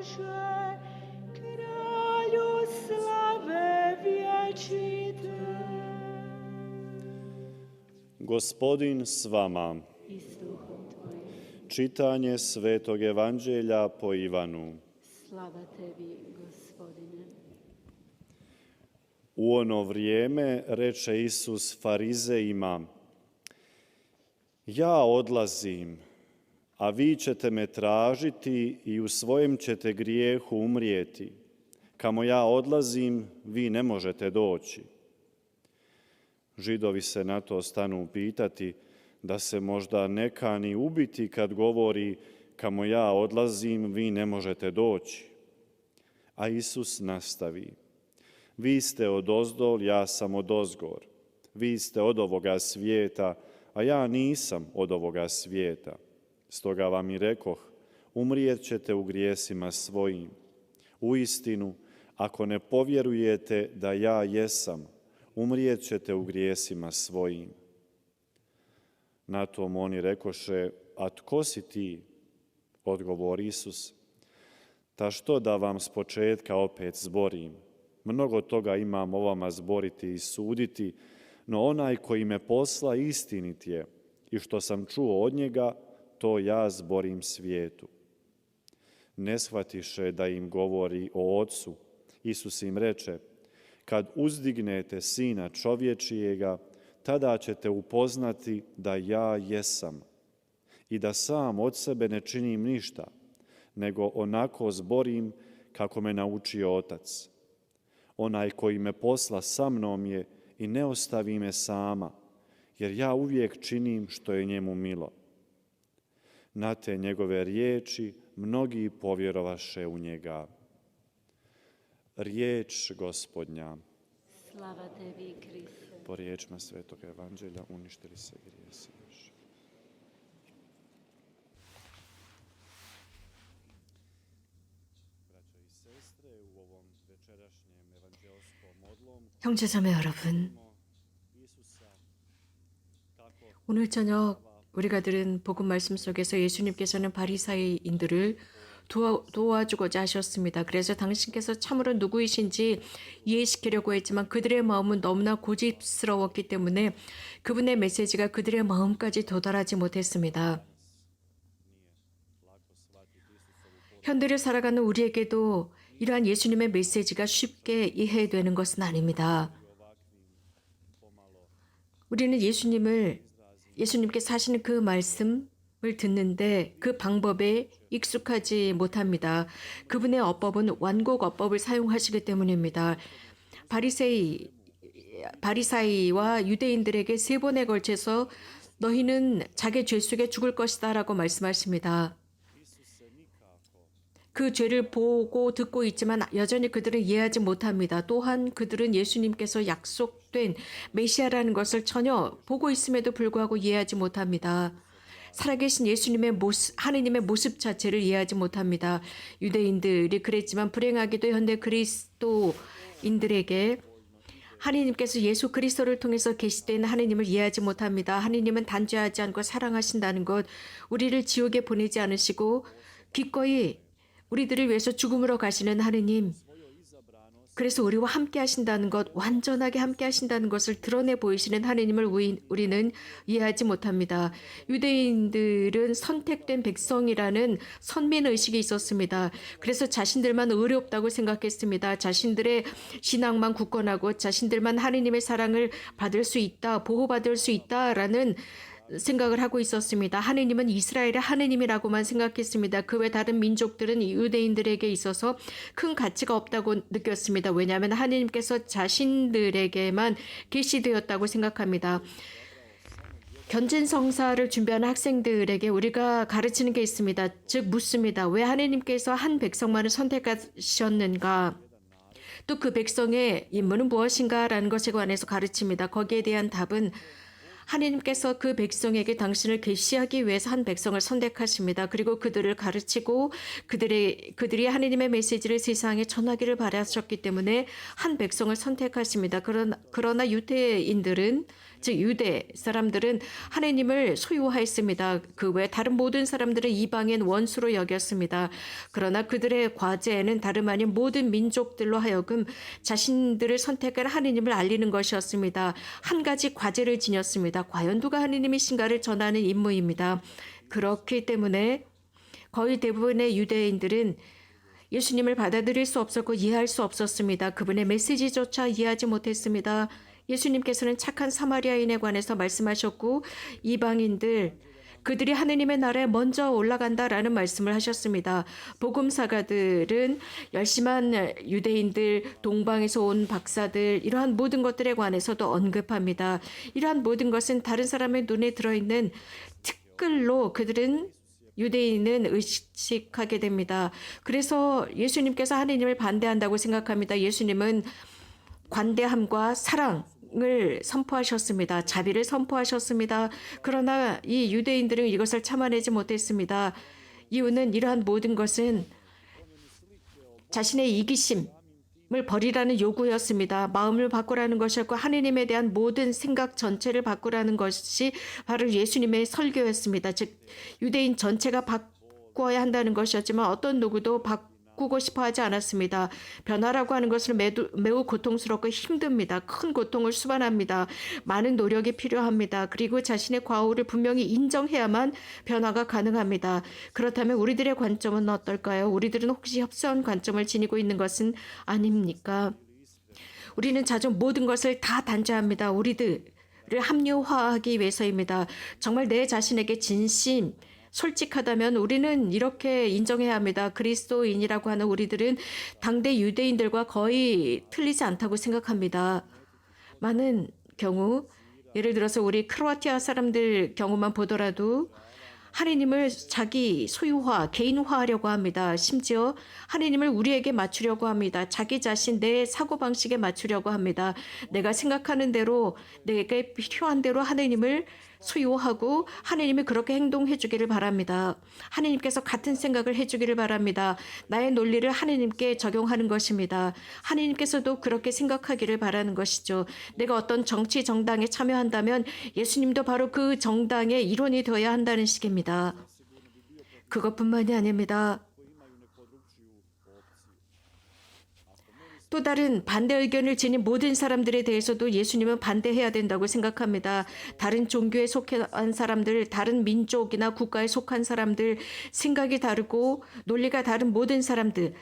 Bože, kralju slave vječite. Gospodin s vama. I s duhom tvojim. Čitanje Svetog Evanđelja po Ivanu. Slava tebi, Gospodine. U ono vrijeme reče Isus farizejima: Ja odlazim, a vi ćete me tražiti i u svojem ćete grijehu umrijeti. Kamo ja odlazim, vi ne možete doći. Židovi se na to stanu pitati da se možda ne kani ubiti kad govori: kamo ja odlazim, vi ne možete doći. A Isus nastavi: Vi ste odozdol, ja sam odozgor. Vi ste od ovoga svijeta, a ja nisam od ovoga svijeta. Stoga vam i rekoh, umrijet ćete u grijesima svojim. Uistinu, ako ne povjerujete da ja jesam, umrijet ćete u grijesima svojim. Na tom oni rekoše: A tko si ti? Odgovori Isus: Ta što da vam s početka opet zborim? Mnogo toga imam o vama zboriti i suditi, no onaj koji me posla istinit je, i što sam čuo od njega, to ja zborim svijetu. Ne shvatiše da im govori o Otcu. Isus im reče: Kad uzdignete Sina čovječijega, tada ćete upoznati da ja jesam i da sam od sebe ne činim ništa, nego onako zborim kako me naučio Otac. Onaj koji me posla sa mnom je i ne ostavi me sama, jer ja uvijek činim što je njemu milo. Na te njegove riječi mnogi povjerovaše u njega. Riječ Gospodnja. Slava tebi, Kriste. Po riječima Svetog Evanđelja uništili se grijesi naši. Braćo i sestre, u ovom večerašnjem evanđelskom odlomku 형제자매 여러분, 오늘 저녁 우리가 들은 복음 말씀 속에서 예수님께서는 바리사이인들을 도와주고자 하셨습니다. 그래서 당신께서 참으로 누구이신지 이해시키려고 했지만 그들의 마음은 너무나 고집스러웠기 때문에 그분의 메시지가 그들의 마음까지 도달하지 못했습니다. 현대를 살아가는 우리에게도 이러한 예수님의 메시지가 쉽게 이해되는 것은 아닙니다. 우리는 예수님께서 하시는 그 말씀을 듣는데 그 방법에 익숙하지 못합니다. 그분의 어법은 완곡 어법을 사용하시기 때문입니다. 바리사이와 유대인들에게 3번에 걸쳐서 너희는 자기 죄 속에 죽을 것이다 라고 말씀하십니다. 그 죄를 보고 듣고 있지만 여전히 그들은 이해하지 못합니다. 또한 그들은 예수님께서 약속된 메시아라는 것을 전혀 보고 있음에도 불구하고 이해하지 못합니다. 살아계신 예수님의 하느님의 모습 자체를 이해하지 못합니다. 유대인들이 그랬지만 불행하게도 현대 그리스도인들에게 하느님께서 예수 그리스도를 통해서 계시된 하느님을 이해하지 못합니다. 하느님은 단죄하지 않고 사랑하신다는 것, 우리를 지옥에 보내지 않으시고 기꺼이 우리들을 위해서 죽음으로 가시는 하느님, 그래서 우리와 함께 하신다는 것, 완전하게 함께 하신다는 것을 드러내 보이시는 하느님을 우리는 이해하지 못합니다. 유대인들은 선택된 백성이라는 선민의식이 있었습니다. 그래서 자신들만 의롭다고 생각했습니다. 자신들의 신앙만 굳건하고 자신들만 하느님의 사랑을 받을 수 있다, 보호받을 수 있다라는 생각을 하고 있었습니다. 하느님은 이스라엘의 하느님이라고만 생각했습니다. 그 외 다른 민족들은 유대인들에게 있어서 큰 가치가 없다고 느꼈습니다. 왜냐하면 하느님께서 자신들에게만 계시되었다고 생각합니다. 견진성사를 준비하는 학생들에게 우리가 가르치는 게 있습니다. 즉 묻습니다. 왜 하느님께서 한 백성만을 선택하셨는가? 또 그 백성의 임무는 무엇인가? 라는 것에 관해서 가르칩니다. 거기에 대한 답은 하느님께서 그 백성에게 당신을 계시하기 위해서 한 백성을 선택하십니다. 그리고 그들을 가르치고 그들이 하느님의 메시지를 세상에 전하기를 바라셨기 때문에 한 백성을 선택하십니다. 그러나 유대인들은 즉 유대 사람들은 하나님을 소유하였습니다. 그 외 다른 모든 사람들은 이방인 원수로 여겼습니다. 그러나 그들의 과제는 다름 아닌 모든 민족들로 하여금 자신들을 선택한 하나님을 알리는 것이었습니다. 한 가지 과제를 지녔습니다. 과연 누가 하나님이신가를 전하는 임무입니다. 그렇기 때문에 거의 대부분의 유대인들은 예수님을 받아들일 수 없었고 이해할 수 없었습니다. 그분의 메시지조차 이해하지 못했습니다. 예수님께서는 착한 사마리아인에 관해서 말씀하셨고 이방인들 그들이 하느님의 나라에 먼저 올라간다라는 말씀을 하셨습니다. 복음사가들은 열심한 유대인들, 동방에서 온 박사들 이러한 모든 것들에 관해서도 언급합니다. 이러한 모든 것은 다른 사람의 눈에 들어있는 티끌로 그들은 유대인은 의식하게 됩니다. 그래서 예수님께서 하나님을 반대한다고 생각합니다. 예수님은 관대함과 사랑을 선포하셨습니다. 자비를 선포하셨습니다. 그러나 이 유대인들은 이것을 참아내지 못했습니다. 이유는 이러한 모든 것은 자신의 이기심을 버리라는 요구였습니다. 마음을 바꾸라는 것이었고 하나님에 대한 모든 생각 전체를 바꾸라는 것이 바로 예수님의 설교였습니다. 즉 유대인 전체가 바꿔야 한다는 것이었지만 어떤 누구도 바꾸고 싶어 하지 않았습니다. 변화라고 하는 것은 매우 고통스럽고 힘듭니다. 큰 고통을 수반합니다. 많은 노력이 필요합니다. 그리고 자신의 과오를 분명히 인정해야만 변화가 가능합니다. 그렇다면 우리들의 관점은 어떨까요? 우리들은 혹시 협소한 관점을 지니고 있는 것은 아닙니까? 우리는 자주 모든 것을 다 단죄합니다. 우리들을 합리화하기 위해서입니다. 정말 내 자신에게 진심 솔직하다면 우리는 이렇게 인정해야 합니다. 그리스도인이라고 하는 우리들은 당대 유대인들과 거의 틀리지 않다고 생각합니다. 많은 경우 예를 들어서 우리 크로아티아 사람들 경우만 보더라도 하나님을 자기 소유화, 개인화하려고 합니다. 심지어 하나님을 우리에게 맞추려고 합니다. 자기 자신, 내 사고방식에 맞추려고 합니다. 내가 생각하는 대로, 내게 필요한 대로 하나님을 소유하고 하나님이 그렇게 행동해 주기를 바랍니다. 하나님께서 같은 생각을 해 주기를 바랍니다. 나의 논리를 하나님께 적용하는 것입니다. 하나님께서도 그렇게 생각하기를 바라는 것이죠. 내가 어떤 정치 정당에 참여한다면 예수님도 바로 그 정당의 일원이 되어야 한다는 식입니다. 그것뿐만이 아닙니다. 또 다른 반대 의견을 지닌 모든 사람들에 대해서도 예수님은 반대해야 된다고 생각합니다. 다른 종교에 속한 사람들, 다른 민족이나 국가에 속한 사람들, 생각이 다르고 논리가 다른 모든 사람들,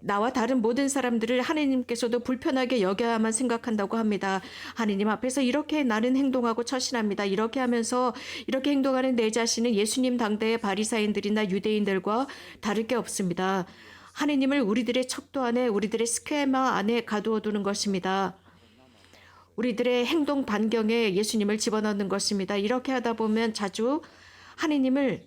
나와 다른 모든 사람들을 하나님께서도 불편하게 여겨야만 생각한다고 합니다. 하나님 앞에서 이렇게 나는 행동하고 처신합니다. 이렇게 하면서 이렇게 행동하는 내 자신은 예수님 당대의 바리사인들이나 유대인들과 다를 게 없습니다. 하나님을 우리들의 척도 안에, 우리들의 스케마 안에 가두어 두는 것입니다. 우리들의 행동 반경에 예수님을 집어넣는 것입니다. 이렇게 하다 보면 자주 하나님을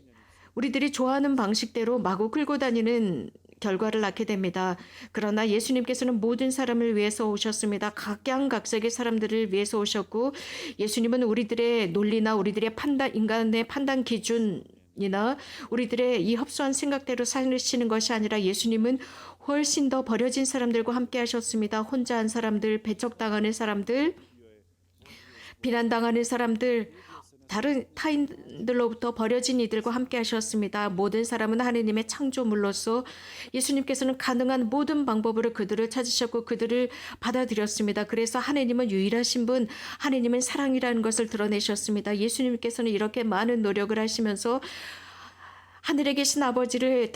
우리들이 좋아하는 방식대로 마구 끌고 다니는 결과를 낳게 됩니다. 그러나 예수님께서는 모든 사람을 위해서 오셨습니다. 각양각색의 사람들을 위해서 오셨고 예수님은 우리들의 논리나 우리들의 판단, 인간의 판단 기준이나 우리들의 이 협소한 생각대로 사시는 것이 아니라 예수님은 훨씬 더 버려진 사람들과 함께 하셨습니다. 혼자 한 사람들, 배척당하는 사람들, 비난당하는 사람들, 다른 타인들로부터 버려진 이들과 함께 하셨습니다. 모든 사람은 하나님의 창조물로서 예수님께서는 가능한 모든 방법으로 그들을 찾으셨고 그들을 받아들였습니다. 그래서 하나님은 유일하신 분, 하나님은 사랑이라는 것을 드러내셨습니다. 예수님께서는 이렇게 많은 노력을 하시면서 하늘에 계신 아버지를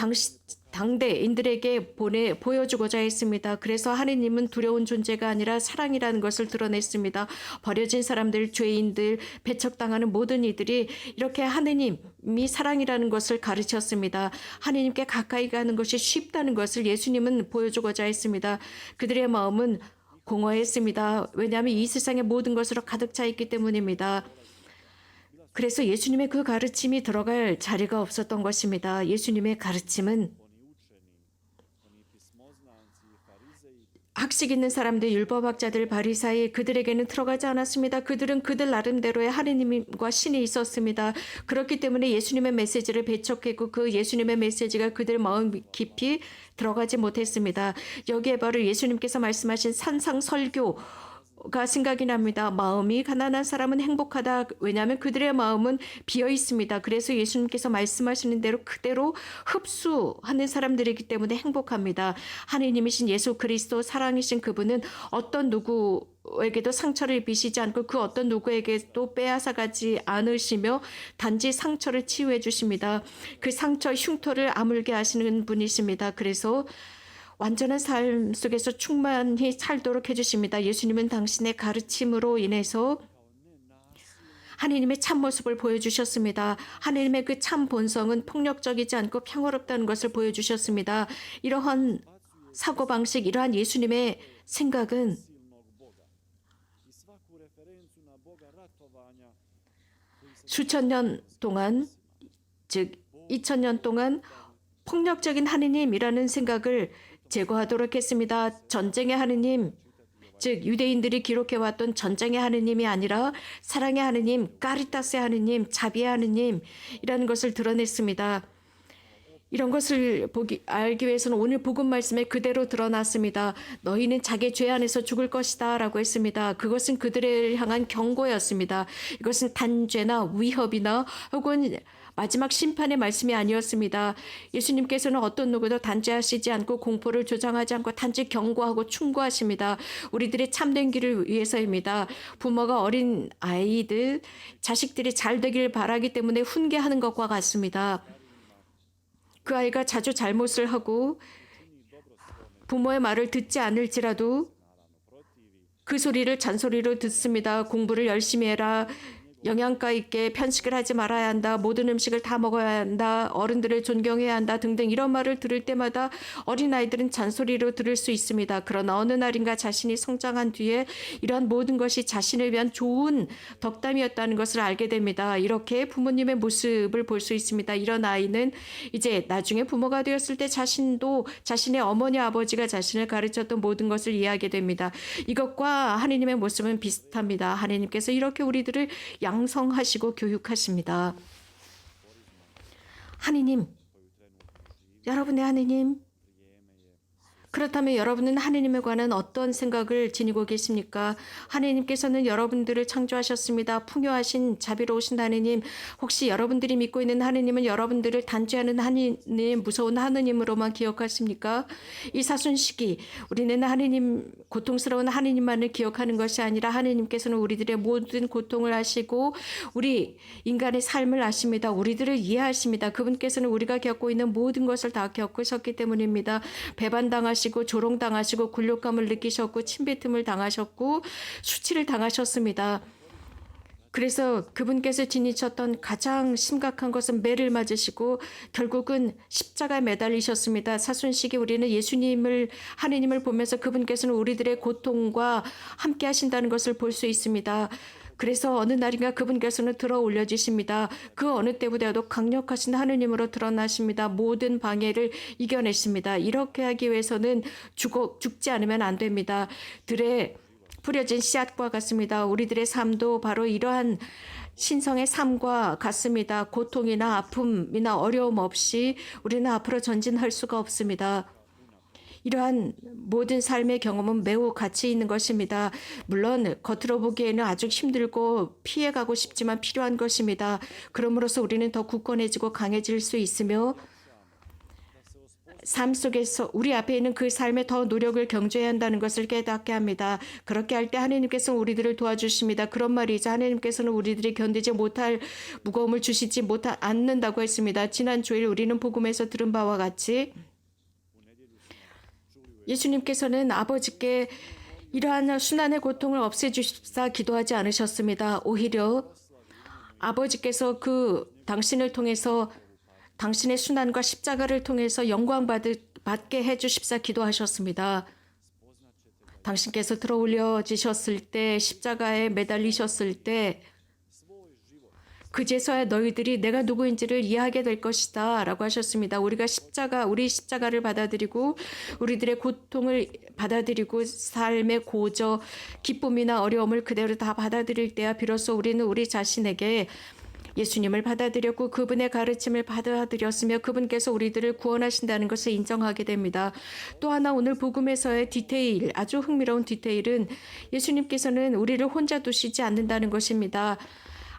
당대인들에게 보여주고자 했습니다. 그래서 하느님은 두려운 존재가 아니라 사랑이라는 것을 드러냈습니다. 버려진 사람들, 죄인들, 배척당하는 모든 이들이 이렇게 하느님이 사랑이라는 것을 가르쳤습니다. 하느님께 가까이 가는 것이 쉽다는 것을 예수님은 보여주고자 했습니다. 그들의 마음은 공허했습니다. 왜냐하면 이 세상의 모든 것으로 가득 차 있기 때문입니다. 그래서 예수님의 그 가르침이 들어갈 자리가 없었던 것입니다. 예수님의 가르침은 학식 있는 사람들, 율법학자들, 바리사이 그들에게는 들어가지 않았습니다. 그들은 그들 나름대로의 하느님과 신이 있었습니다. 그렇기 때문에 예수님의 메시지를 배척했고 그 예수님의 메시지가 그들 마음 깊이 들어가지 못했습니다. 여기에 바로 예수님께서 말씀하신 산상설교 가 생각이 납니다. 마음이 가난한 사람은 행복하다. 왜냐하면 그들의 마음은 비어 있습니다. 그래서 예수님께서 말씀하시는 대로 그대로 흡수하는 사람들이기 때문에 행복합니다. 하느님이신 예수 그리스도 사랑이신 그분은 어떤 누구에게도 상처를 입히시지 않고 그 어떤 누구에게도 빼앗아가지 않으시며 단지 상처를 치유해 주십니다. 그 상처 흉터를 아물게 하시는 분이십니다. 그래서 완전한 삶 속에서 충만히 살도록 해주십니다. 예수님은 당신의 가르침으로 인해서 하느님의 참모습을 보여주셨습니다. 하느님의 그 참 본성은 폭력적이지 않고 평화롭다는 것을 보여주셨습니다. 이러한 사고방식, 이러한 예수님의 생각은 수천 년 동안, 즉 2000년 동안 폭력적인 하느님이라는 생각을 제거하도록 했습니다. 전쟁의 하느님, 즉 유대인들이 기록해왔던 전쟁의 하느님이 아니라 사랑의 하느님, 까리타스의 하느님, 자비의 하느님이라는 것을 드러냈습니다. 이런 것을 알기 위해서는 오늘 복음 말씀에 그대로 드러났습니다. 너희는 자기 죄 안에서 죽을 것이다 라고 했습니다. 그것은 그들을 향한 경고였습니다. 이것은 단죄나 위협이나 혹은 마지막 심판의 말씀이 아니었습니다. 예수님께서는 어떤 누구도 단죄하시지 않고 공포를 조장하지 않고 단지 경고하고 충고하십니다. 우리들의 참된 길을 위해서입니다. 부모가 어린 아이들, 자식들이 잘 되길 바라기 때문에 훈계하는 것과 같습니다. 그 아이가 자주 잘못을 하고 부모의 말을 듣지 않을지라도 그 소리를 잔소리로 듣습니다. 공부를 열심히 해라. 영양가 있게 편식을 하지 말아야 한다. 모든 음식을 다 먹어야 한다. 어른들을 존경해야 한다. 등등 이런 말을 들을 때마다 어린아이들은 잔소리로 들을 수 있습니다. 그러나 어느 날인가 자신이 성장한 뒤에 이러한 모든 것이 자신을 위한 좋은 덕담이었다는 것을 알게 됩니다. 이렇게 부모님의 모습을 볼 수 있습니다. 이런 아이는 이제 나중에 부모가 되었을 때 자신도 자신의 어머니 아버지가 자신을 가르쳤던 모든 것을 이해하게 됩니다. 이것과 하느님의 모습은 비슷합니다. 하느님께서 이렇게 우리들을 양성하시고 교육하십니다. 하느님, 여러분의 하느님, 그렇다면 여러분은 하느님에 관한 어떤 생각을 지니고 계십니까? 하느님께서는 여러분들을 창조하셨습니다. 풍요하신 자비로우신 하느님, 혹시 여러분들이 믿고 있는 하느님은 여러분들을 단죄하는 하느님, 무서운 하느님으로만 기억하십니까? 이 사순시기 우리는 하느님, 고통스러운 하느님만을 기억하는 것이 아니라 하느님께서는 우리들의 모든 고통을 아시고 우리 인간의 삶을 아십니다. 우리들을 이해하십니다. 그분께서는 우리가 겪고 있는 모든 것을 다 겪으셨기 때문입니다. 배반당하시고 조롱당하시고 굴욕감을 느끼셨고 침뱉음을 당하셨고 수치를 당하셨습니다. 그래서 그분께서 지니셨던 가장 심각한 것은 매를 맞으시고 결국은 십자가에 매달리셨습니다. 사순시기 우리는 예수님을 하느님을 보면서 그분께서는 우리들의 고통과 함께 하신다는 것을 볼 수 있습니다. 그래서 어느 날인가 그분께서는 들어 올려주십니다. 그 어느 때보다도 강력하신 하느님으로 드러나십니다. 모든 방해를 이겨내십니다. 이렇게 하기 위해서는 죽지 않으면 안 됩니다. 들에 뿌려진 씨앗과 같습니다. 우리들의 삶도 바로 이러한 신성의 삶과 같습니다. 고통이나 아픔이나 어려움 없이 우리는 앞으로 전진할 수가 없습니다. 이러한 모든 삶의 경험은 매우 가치 있는 것입니다. 물론 겉으로 보기에는 아주 힘들고 피해가고 싶지만 필요한 것입니다. 그럼으로써 우리는 더 굳건해지고 강해질 수 있으며 삶 속에서 우리 앞에 있는 그 삶에 더 노력을 경주해야 한다는 것을 깨닫게 합니다. 그렇게 할 때 하느님께서는 우리들을 도와주십니다. 그런 말이죠. 하느님께서는 우리들이 견디지 못할 무거움을 주시지 않는다고 했습니다. 지난 주일 우리는 복음에서 들은 바와 같이 예수님께서는 아버지께 이러한 순환의 고통을 없애주십사 기도하지 않으셨습니다. 오히려 아버지께서 당신을 통해서 당신의 순환과 십자가를 통해서 영광 받게 해주십사 기도하셨습니다. 당신께서 들어 올려지셨을 때 십자가에 매달리셨을 때 그제서야 너희들이 내가 누구인지를 이해하게 될 것이다 라고 하셨습니다. 우리 십자가를 받아들이고 우리들의 고통을 받아들이고 삶의 기쁨이나 어려움을 그대로 다 받아들일 때야 비로소 우리는 우리 자신에게 예수님을 받아들였고 그분의 가르침을 받아들였으며 그분께서 우리들을 구원하신다는 것을 인정하게 됩니다. 또 하나 오늘 복음에서의 디테일, 아주 흥미로운 디테일은 예수님께서는 우리를 혼자 두시지 않는다는 것입니다.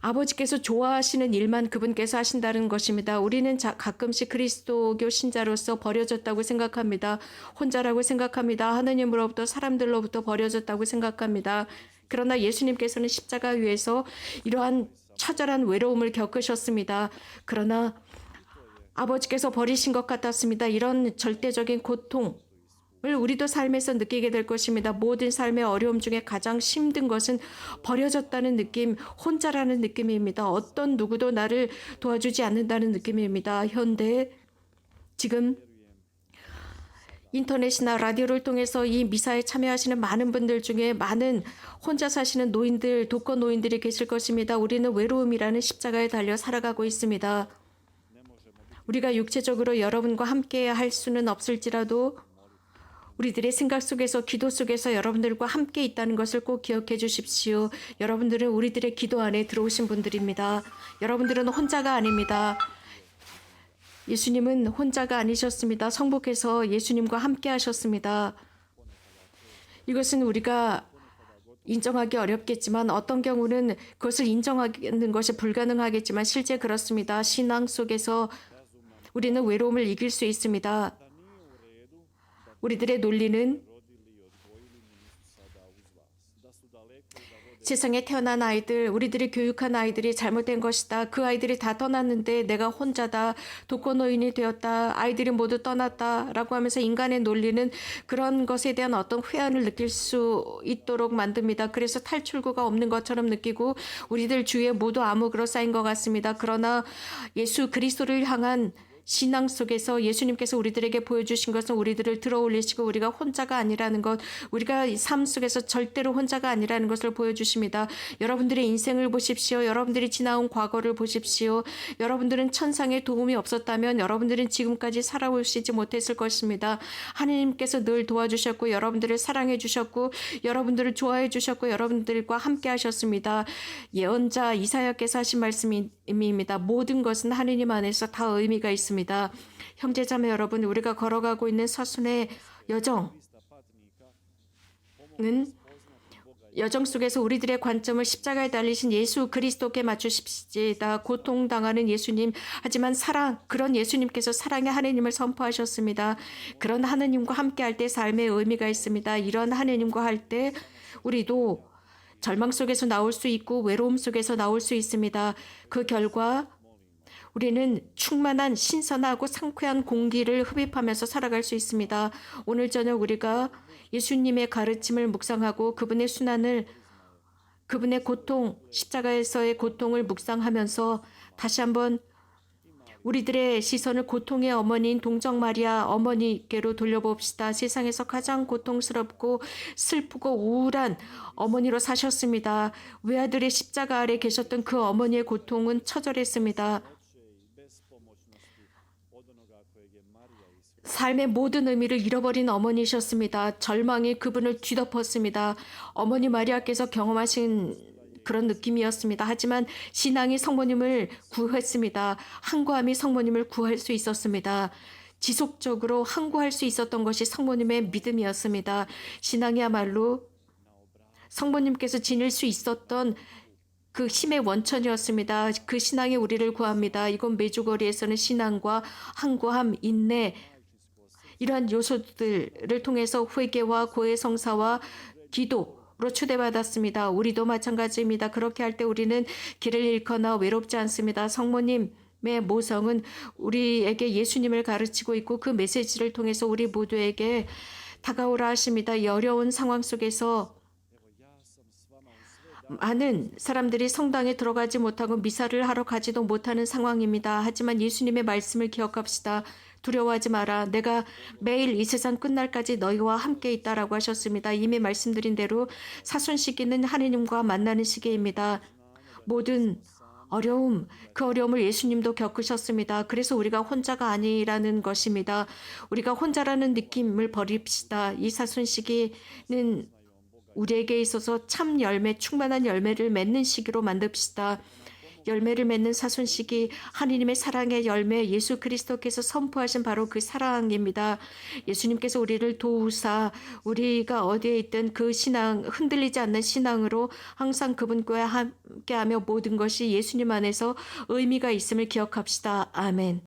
아버지께서 좋아하시는 일만 그분께서 하신다는 것입니다. 우리는 가끔씩 그리스도교 신자로서 버려졌다고 생각합니다. 혼자라고 생각합니다. 하느님으로부터 사람들로부터 버려졌다고 생각합니다. 그러나 예수님께서는 십자가 위에서 이러한 처절한 외로움을 겪으셨습니다. 그러나 아버지께서 버리신 것 같았습니다. 이런 절대적인 고통을 우리도 삶에서 느끼게 될 것입니다. 모든 삶의 어려움 중에 가장 힘든 것은 버려졌다는 느낌, 혼자라는 느낌입니다. 어떤 누구도 나를 도와주지 않는다는 느낌입니다. 현대 지금 인터넷이나 라디오를 통해서 이 미사에 참여하시는 많은 분들 중에 많은 혼자 사시는 노인들, 독거 노인들이 계실 것입니다. 우리는 외로움이라는 십자가에 달려 살아가고 있습니다. 우리가 육체적으로 여러분과 함께 할 수는 없을지라도 우리들의 생각 속에서, 기도 속에서 여러분들과 함께 있다는 것을 꼭 기억해 주십시오. 여러분들은 우리들의 기도 안에 들어오신 분들입니다. 여러분들은 혼자가 아닙니다. 예수님은 혼자가 아니셨습니다. 성부께서 예수님과 함께 하셨습니다. 이것은 우리가 인정하기 어렵겠지만 어떤 경우는 그것을 인정하는 것이 불가능하겠지만 실제 그렇습니다. 신앙 속에서 우리는 외로움을 이길 수 있습니다. 우리들의 논리는 세상에 태어난 아이들, 우리들이 교육한 아이들이 잘못된 것이다. 그 아이들이 다 떠났는데 내가 혼자다. 독거노인이 되었다. 아이들이 모두 떠났다. 라고 하면서 인간의 논리는 그런 것에 대한 어떤 회한을 느낄 수 있도록 만듭니다. 그래서 탈출구가 없는 것처럼 느끼고 우리들 주위에 모두 암흑으로 쌓인 것 같습니다. 그러나 예수 그리스도를 향한 신앙 속에서 예수님께서 우리들에게 보여주신 것은 우리들을 들어올리시고 우리가 혼자가 아니라는 것, 우리가 삶 속에서 절대로 혼자가 아니라는 것을 보여주십니다. 여러분들의 인생을 보십시오. 여러분들이 지나온 과거를 보십시오. 여러분들은 천상의 도움이 없었다면 여러분들은 지금까지 살아오시지 못했을 것입니다. 하나님께서 늘 도와주셨고 여러분들을 사랑해 주셨고 여러분들을 좋아해 주셨고 여러분들과 함께 하셨습니다. 예언자 이사야께서 하신 말씀입니다. 모든 것은 하느님 안에서 다 의미가 있습니다. 형제자매 여러분, 우리가 걸어가고 있는 서순의 여정 속에서 우리들의 관점을 십자가에 달리신 예수 그리스도께 맞추십시다. 고통당하는 예수님, 하지만 그런 예수님께서 사랑의 하느님을 선포하셨습니다. 그런 하느님과 함께 할 때 삶의 의미가 있습니다. 이런 하느님과 할 때 우리도 절망 속에서 나올 수 있고 외로움 속에서 나올 수 있습니다. 그 결과 우리는 충만한 신선하고 상쾌한 공기를 흡입하면서 살아갈 수 있습니다. 오늘 저녁 우리가 예수님의 가르침을 묵상하고 그분의 순환을, 그분의 고통, 십자가에서의 고통을 묵상하면서 다시 한번 우리들의 시선을 고통의 어머니인 동정 마리아 어머니께로 돌려봅시다. 세상에서 가장 고통스럽고 슬프고 우울한 어머니로 사셨습니다. 외아들의 십자가 아래 계셨던 그 어머니의 고통은 처절했습니다. 삶의 모든 의미를 잃어버린 어머니셨습니다. 절망이 그분을 뒤덮었습니다. 어머니 마리아께서 경험하신 그런 느낌이었습니다. 하지만 신앙이 성모님을 구했습니다. 항구함이 성모님을 구할 수 있었습니다. 지속적으로 항구할 수 있었던 것이 성모님의 믿음이었습니다. 신앙이야말로 성모님께서 지닐 수 있었던 그 힘의 원천이었습니다. 그 신앙이 우리를 구합니다. 이곳 메주거리에서는 신앙과 항구함, 인내, 이러한 요소들을 통해서 회개와 고해 성사와 기도로 초대받았습니다. 우리도 마찬가지입니다. 그렇게 할 때 우리는 길을 잃거나 외롭지 않습니다. 성모님의 모성은 우리에게 예수님을 가르치고 있고 그 메시지를 통해서 우리 모두에게 다가오라 하십니다. 이 어려운 상황 속에서 많은 사람들이 성당에 들어가지 못하고 미사를 하러 가지도 못하는 상황입니다. 하지만 예수님의 말씀을 기억합시다. 두려워하지 마라. 내가 매일 이 세상 끝날까지 너희와 함께 있다라고 하셨습니다. 이미 말씀드린 대로 사순 시기는 하느님과 만나는 시기입니다. 모든 어려움, 그 어려움을 예수님도 겪으셨습니다. 그래서 우리가 혼자가 아니라는 것입니다. 우리가 혼자라는 느낌을 버립시다. 이 사순 시기는 우리에게 있어서 참 열매, 충만한 열매를 맺는 시기로 만듭시다. 열매를 맺는 사순식이 하느님의 사랑의 열매 예수 그리스도께서 선포하신 바로 그 사랑입니다. 예수님께서 우리를 도우사 우리가 어디에 있든 그 신앙 흔들리지 않는 신앙으로 항상 그분과 함께하며 모든 것이 예수님 안에서 의미가 있음을 기억합시다. 아멘.